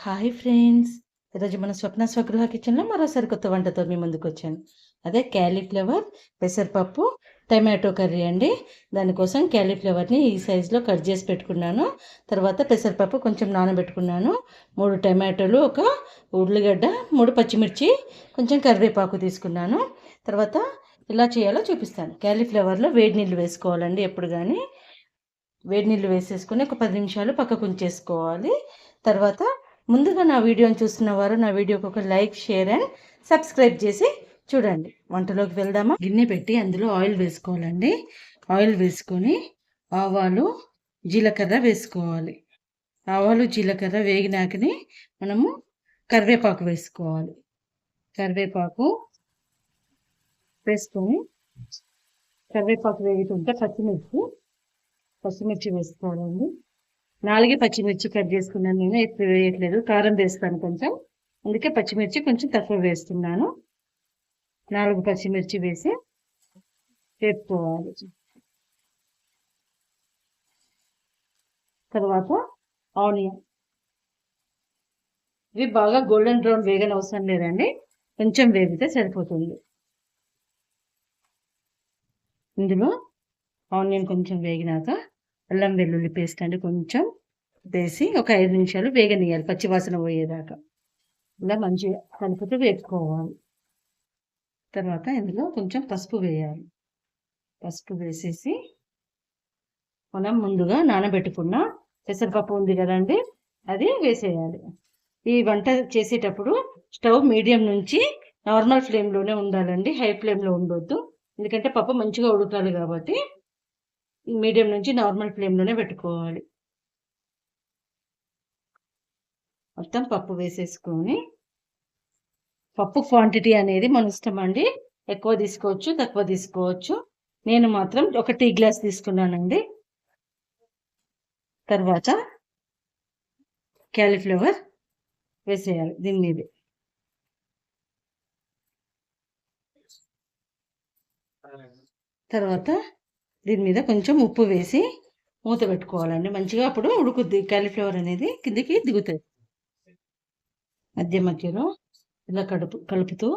Hi friends! ఈరోజు మన స్వప్న స్వగృహ కిచెన్లో మరోసారి కొత్త వంటతో మీ ముందుకు వచ్చాను. అదే క్యాలీఫ్లవర్, పెసరపప్పు, టమాటో కర్రీ అండి. దానికోసం క్యాలీఫ్లవర్ని ఈ సైజులో కట్ చేసి పెట్టుకున్నాను. తర్వాత పెసరపప్పు కొంచెం నానబెట్టుకున్నాను. 3 టమాటోలు, ఒక ఉల్లిగడ్డ, 3 పచ్చిమిర్చి, కొంచెం కరివేపాకు తీసుకున్నాను. తర్వాత ఎలా చేయాలో చూపిస్తాను. క్యాలీఫ్లవర్లో వేడి నీళ్ళు వేసుకోవాలండి ఎప్పుడు కానీ. వేడి నీళ్ళు వేసేసుకొని ఒక 10 నిమిషాలు పక్కకు ఉంచేసుకోవాలి. తర్వాత ముందుగా నా వీడియోని చూస్తున్న వారు నా వీడియోకి ఒక లైక్, షేర్ అండ్ సబ్స్క్రైబ్ చేసి చూడండి. వంటలోకి వెళ్దామా? గిన్నె పెట్టి అందులో ఆయిల్ వేసుకోవాలండి. ఆయిల్ వేసుకొని ఆవాలు, జీలకర్ర వేసుకోవాలి. ఆవాలు, జీలకర్ర వేగినాకని మనము కరివేపాకు వేసుకోవాలి. కరివేపాకు వేసుకొని కరివేపాకు వేగుతుంటే పచ్చిమిర్చి వేసుకోవాలండి. 4 పచ్చిమిర్చి కట్ చేసుకున్నాను. నేను ఎక్కువ వేయట్లేదు, కారం వేస్తాను కొంచెం, అందుకే పచ్చిమిర్చి కొంచెం తక్కువ వేస్తున్నాను. 4 పచ్చిమిర్చి వేసి వేపుకోవాలి. తర్వాత ఆనియన్, ఇవి బాగా గోల్డెన్ బ్రౌన్ వేగన అవసరం లేదండి, కొంచెం వేగితే సరిపోతుంది. ఇందులో ఆనియన్ కొంచెం వేగినాక అల్లం వెల్లుల్లి పేస్ట్ అండి కొంచెం వేసి ఒక 5 నిమిషాలు వేగనీయాలి, పచ్చివాసన పోయేదాకా. ఇలా మంచిగా కలుపుతూ వేపుకోవాలి. తర్వాత ఇందులో కొంచెం పసుపు వేయాలి. పసుపు వేసేసి మనం ముందుగా నానబెట్టుకున్న పెసరపప్పు ఉంది కదండి, అది వేసేయాలి. ఈ వంట చేసేటప్పుడు స్టవ్ మీడియం నుంచి నార్మల్ ఫ్లేమ్లోనే ఉండాలండి, హై ఫ్లేమ్లో ఉండొద్దు. ఎందుకంటే పప్పు మంచిగా ఉడకాలి కాబట్టి మీడియం నుంచి నార్మల్ ఫ్లేమ్లోనే పెట్టుకోవాలి. మొత్తం పప్పు వేసేసుకొని, పప్పు క్వాంటిటీ అనేది మన ఇష్టం అండి, ఎక్కువ తీసుకోవచ్చు, తక్కువ తీసుకోవచ్చు. నేను మాత్రం ఒక టీ గ్లాస్ తీసుకున్నానండి. తర్వాత క్యాలీఫ్లవర్ వేసేయాలి దీని మీద. తర్వాత దీని మీద కొంచెం ఉప్పు వేసి మూత పెట్టుకోవాలండి. మంచిగా అప్పుడు ఉడుకుద్ది, క్యాలీఫ్లవర్ అనేది కిందికి దిగుతుంది. మధ్యలో ఇలా కలుపుతూ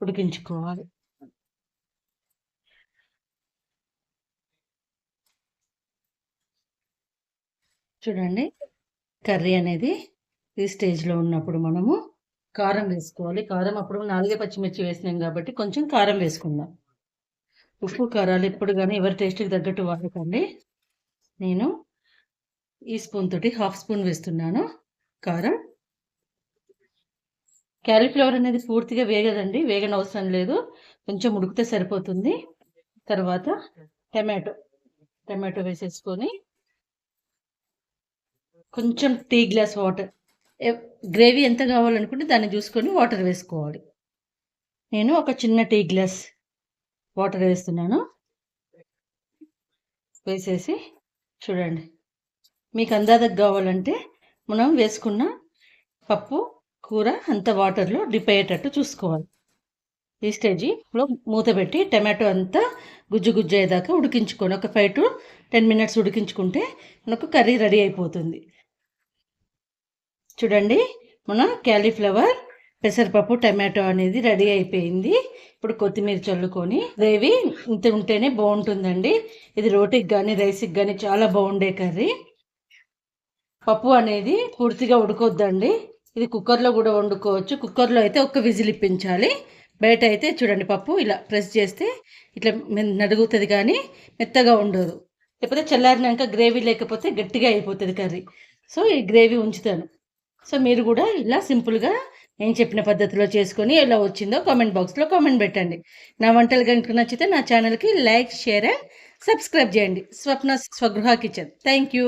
ఉడికించుకోవాలి. చూడండి, కర్రీ అనేది ఈ స్టేజ్లో ఉన్నప్పుడు మనము కారం వేసుకోవాలి. కారం అప్పుడు 4 పచ్చిమిర్చి వేసినాం కాబట్టి కొంచెం కారం వేసుకుందాం. ఉప్పు కారాలు ఎప్పుడు కానీ ఎవరి టేస్ట్కి తగ్గట్టు వాడకండి. నేను ఈ స్పూన్ తోటి 1/2 స్పూన్ వేస్తున్నాను కారం. క్యాలీఫ్లవర్ అనేది పూర్తిగా వేగదండి, వేగన అవసరం లేదు, కొంచెం ఉడికితే సరిపోతుంది. తర్వాత టమాటో వేసేసుకొని కొంచెం టీ గ్లాస్ వాటర్, గ్రేవీ ఎంత కావాలనుకుంటే దాన్ని చూసుకొని వాటర్ వేసుకోవాలి. నేను ఒక చిన్న టీ గ్లాస్ వాటర్ వేస్తున్నాను. వేసేసి చూడండి, మీకు అందాజకు కావాలంటే మనం వేసుకున్న పప్పు కూర అంత వాటర్లో డిప్ అయ్యేటట్టు చూసుకోవాలి. ఈ స్టేజ్లో మూత పెట్టి టమాటో అంతా గుజ్జు అయ్యేదాకా ఉడికించుకొని ఒక 5 to 10 minutes ఉడికించుకుంటే మనకు కర్రీ రెడీ అయిపోతుంది. చూడండి, మన క్యాలీఫ్లవర్, పెసరపప్పు, టమాటో అనేది రెడీ అయిపోయింది. ఇప్పుడు కొత్తిమీర చల్లుకొని, గ్రేవీ ఇంత ఉంటేనే బాగుంటుందండి. ఇది రోటీకి కానీ రైస్కి కానీ చాలా బాగుండే కర్రీ. పప్పు అనేది పూర్తిగా ఉడకొద్దండి, ఇది కుక్కర్లో కూడా వండుకోవచ్చు. కుక్కర్లో అయితే ఒక్క విజిల్ ఇప్పించాలి. బయట అయితే చూడండి, పప్పు ఇలా ప్రెస్ చేస్తే ఇట్లా నడుగుతుంది కానీ మెత్తగా ఉండదు. లేకపోతే చల్లారినాక గ్రేవీ లేకపోతే గట్టిగా అయిపోతుంది కర్రీ. సో ఈ గ్రేవీ ఉంచుతాను. సో మీరు కూడా ఇలా సింపుల్గా నేను చెప్పిన పద్ధతిలో చేసుకొని ఎలా వచ్చిందో కామెంట్ బాక్స్లో కామెంట్ పెట్టండి. నా వంటలు కనుక నచ్చితే నా ఛానల్కి లైక్, షేర్ అండ్ సబ్స్క్రైబ్ చేయండి. స్వప్న స్వగృహ కిచెన్. Thank you.